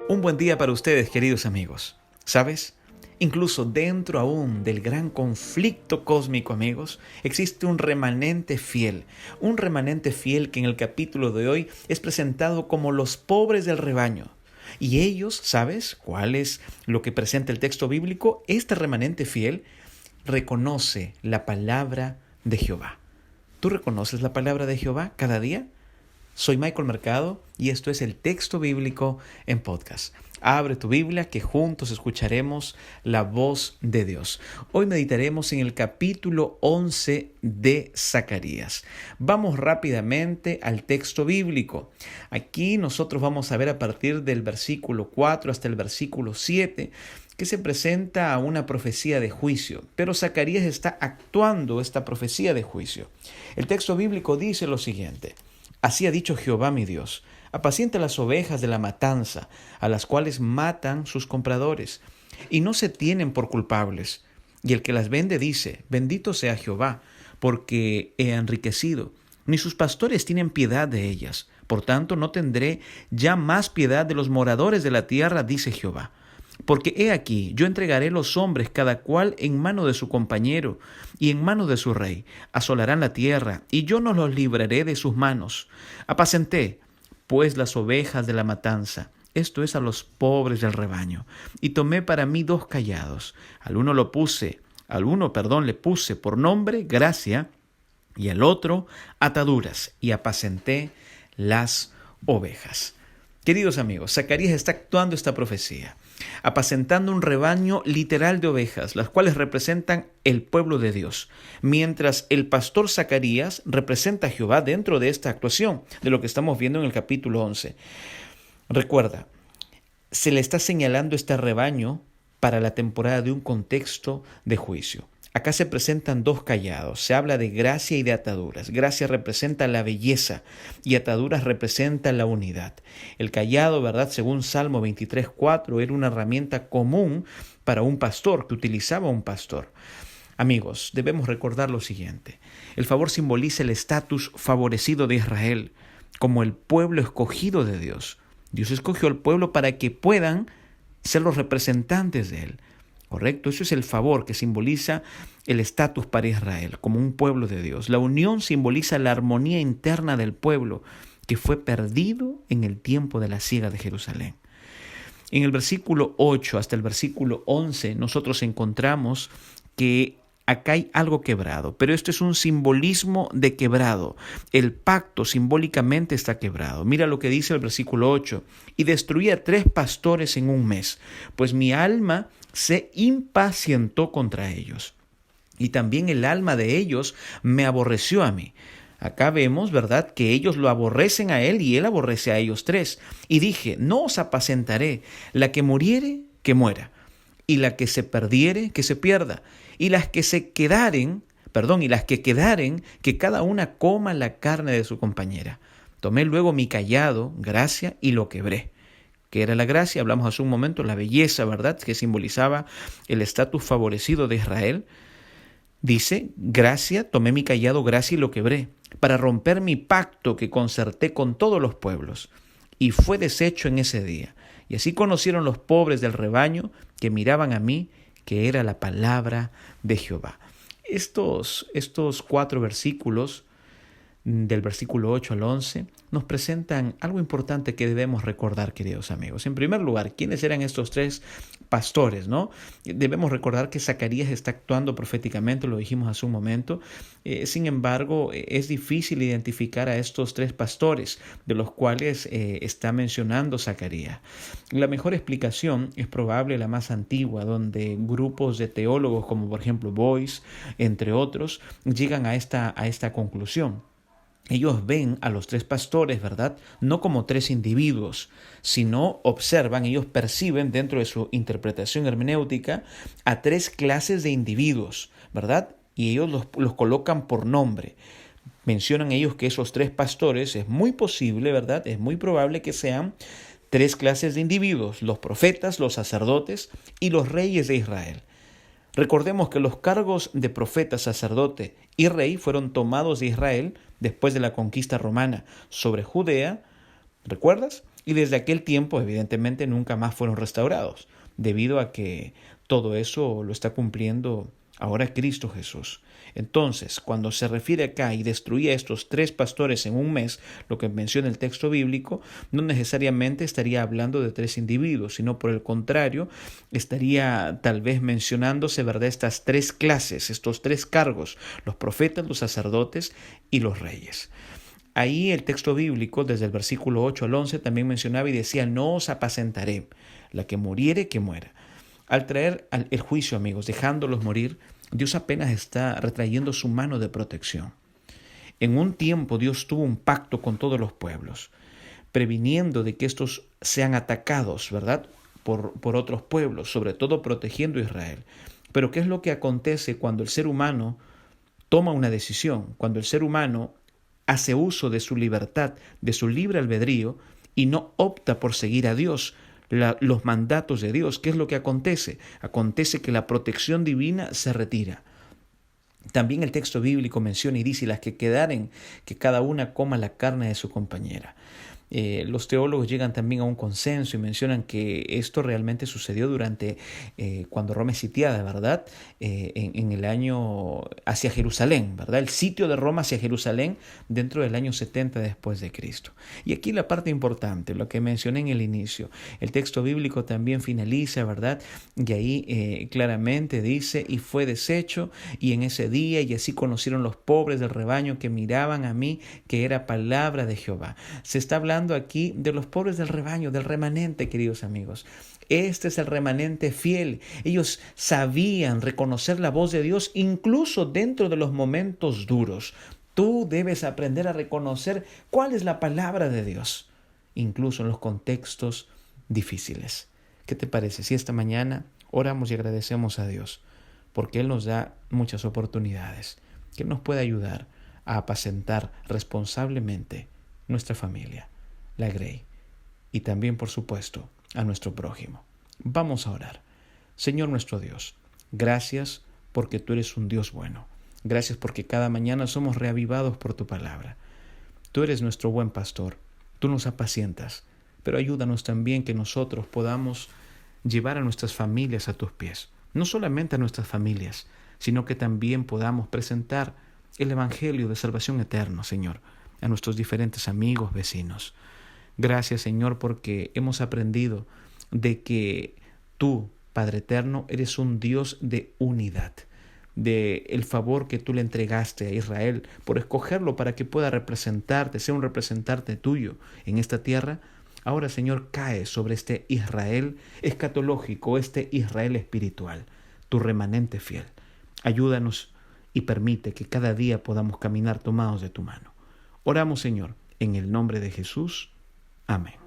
Un buen día para ustedes, queridos amigos. ¿Sabes? Incluso dentro aún del gran conflicto cósmico, amigos, existe un remanente fiel. Un remanente fiel que en el capítulo de hoy es presentado como los pobres del rebaño. Y ellos, ¿sabes cuál es lo que presenta el texto bíblico? Este remanente fiel reconoce la palabra de Jehová. ¿Tú reconoces la palabra de Jehová cada día? Soy Michael Mercado y esto es el texto bíblico en podcast. Abre tu Biblia que juntos escucharemos la voz de Dios. Hoy meditaremos en el capítulo 11 de Zacarías. Vamos rápidamente al texto bíblico. Aquí nosotros vamos a ver a partir del versículo 4 hasta el versículo 7 que se presenta una profecía de juicio, pero Zacarías está actuando esta profecía de juicio. El texto bíblico dice lo siguiente: Así ha dicho Jehová mi Dios: apacienta las ovejas de la matanza, a las cuales matan sus compradores, y no se tienen por culpables. Y el que las vende dice: bendito sea Jehová, porque he enriquecido. Ni sus pastores tienen piedad de ellas. Por tanto, no tendré ya más piedad de los moradores de la tierra, dice Jehová. Porque he aquí, yo entregaré los hombres cada cual en mano de su compañero y en mano de su rey. Asolarán la tierra, y yo no los libraré de sus manos. Apacenté, pues, las ovejas de la matanza, esto es, a los pobres del rebaño, y tomé para mí 2 callados. Al uno le puse por nombre gracia, y al otro ataduras, y apacenté las ovejas. Queridos amigos, Zacarías está actuando esta profecía, apacentando un rebaño literal de ovejas, las cuales representan el pueblo de Dios, mientras el pastor Zacarías representa a Jehová dentro de esta actuación, de lo que estamos viendo en el capítulo 11. Recuerda, se le está señalando este rebaño para la temporada de un contexto de juicio. Acá se presentan 2 callados, se habla de gracia y de ataduras. Gracia representa la belleza y ataduras representa la unidad. El callado, ¿verdad? Según Salmo 23:4, era una herramienta común para un pastor, que utilizaba un pastor. Amigos, debemos recordar lo siguiente: el favor simboliza el estatus favorecido de Israel, como el pueblo escogido de Dios. Dios escogió al pueblo para que puedan ser los representantes de Él. Correcto, eso es el favor que simboliza el estatus para Israel, como un pueblo de Dios. La unión simboliza la armonía interna del pueblo que fue perdido en el tiempo de la siega de Jerusalén. En el versículo 8 hasta el versículo 11 nosotros encontramos que acá hay algo quebrado, pero esto es un simbolismo de quebrado. El pacto simbólicamente está quebrado. Mira lo que dice el versículo 8: y destruí a 3 pastores en un mes, pues mi alma se impacientó contra ellos, y también el alma de ellos me aborreció a mí. Acá vemos, ¿verdad?, que ellos lo aborrecen a él y él aborrece a ellos 3. Y dije: no os apacentaré, la que muriere, que muera, y la que se perdiere, que se pierda, y las que quedaren, que cada una coma la carne de su compañera. Tomé luego mi cayado, gracia, y lo quebré. ¿Qué era la gracia? Hablamos hace un momento, la belleza, ¿verdad?, que simbolizaba el estatus favorecido de Israel. Dice: gracia, tomé mi cayado, gracia, y lo quebré, para romper mi pacto que concerté con todos los pueblos. Y fue deshecho en ese día. Y así conocieron los pobres del rebaño que miraban a mí, que era la palabra de Jehová. Estos 4 versículos, del versículo 8 al 11, nos presentan algo importante que debemos recordar, queridos amigos. En primer lugar, ¿quiénes eran estos 3 pastores, no? Debemos recordar que Zacarías está actuando proféticamente, lo dijimos hace un momento. Sin embargo, es difícil identificar a estos 3 pastores, de los cuales está mencionando Zacarías. La mejor explicación es probable la más antigua, donde grupos de teólogos, como por ejemplo Boyce, entre otros, llegan a esta conclusión. Ellos ven a los 3 pastores, ¿verdad?, no como 3 individuos, sino observan, ellos perciben dentro de su interpretación hermenéutica a 3 clases de individuos, ¿verdad? Y ellos los colocan por nombre. Mencionan ellos que esos 3 pastores es muy posible, ¿verdad?, es muy probable que sean 3 clases de individuos: los profetas, los sacerdotes y los reyes de Israel. Recordemos que los cargos de profeta, sacerdote y rey fueron tomados de Israel después de la conquista romana sobre Judea, ¿recuerdas? Y desde aquel tiempo, evidentemente, nunca más fueron restaurados, debido a que todo eso lo está cumpliendo ahora Cristo Jesús. Entonces, cuando se refiere acá y destruía a estos 3 pastores en un mes, lo que menciona el texto bíblico, no necesariamente estaría hablando de 3 individuos, sino por el contrario, estaría tal vez mencionándose, ¿verdad?, estas 3 clases, estos 3 cargos, los profetas, los sacerdotes y los reyes. Ahí el texto bíblico, desde el versículo 8 al 11, también mencionaba y decía: no os apacentaré, la que muriere, que muera. Al traer el juicio, amigos, dejándolos morir, Dios apenas está retrayendo su mano de protección. En un tiempo Dios tuvo un pacto con todos los pueblos, previniendo de que estos sean atacados, ¿verdad?, por otros pueblos, sobre todo protegiendo a Israel. Pero ¿qué es lo que acontece cuando el ser humano toma una decisión? Cuando el ser humano hace uso de su libertad, de su libre albedrío, y no opta por seguir a Dios, los mandatos de Dios. ¿Qué es lo que acontece? Acontece que la protección divina se retira. También el texto bíblico menciona y dice: las que quedaren, que cada una coma la carne de su compañera. Los teólogos llegan también a un consenso y mencionan que esto realmente sucedió durante cuando Roma es sitiada, ¿verdad? En el año hacia Jerusalén, ¿verdad? El sitio de Roma hacia Jerusalén dentro del año 70 después de Cristo. Y aquí la parte importante, lo que mencioné en el inicio, el texto bíblico también finaliza, ¿verdad? Y ahí claramente dice: y fue deshecho, y en ese día, y así conocieron los pobres del rebaño que miraban a mí, que era palabra de Jehová. Se está hablando aquí de los pobres del rebaño, del remanente, queridos amigos. Este es el remanente fiel. Ellos sabían reconocer la voz de Dios incluso dentro de los momentos duros. Tú debes aprender a reconocer cuál es la palabra de Dios, incluso en los contextos difíciles. ¿Qué te parece si esta mañana oramos y agradecemos a Dios? Porque Él nos da muchas oportunidades, que Él nos puede ayudar a apacentar responsablemente nuestra familia, la Grey, y también, por supuesto, a nuestro prójimo. Vamos a orar. Señor nuestro Dios, gracias porque tú eres un Dios bueno. Gracias porque cada mañana somos reavivados por tu palabra. Tú eres nuestro buen pastor, tú nos apacientas, pero ayúdanos también que nosotros podamos llevar a nuestras familias a tus pies. No solamente a nuestras familias, sino que también podamos presentar el Evangelio de salvación eterna, Señor, a nuestros diferentes amigos, vecinos. Gracias, Señor, porque hemos aprendido de que tú, Padre eterno, eres un Dios de unidad, de el favor que tú le entregaste a Israel por escogerlo para que pueda representarte, sea un representante tuyo en esta tierra. Ahora, Señor, cae sobre este Israel escatológico, este Israel espiritual, tu remanente fiel. Ayúdanos y permite que cada día podamos caminar tomados de tu mano. Oramos, Señor, en el nombre de Jesús. Amén.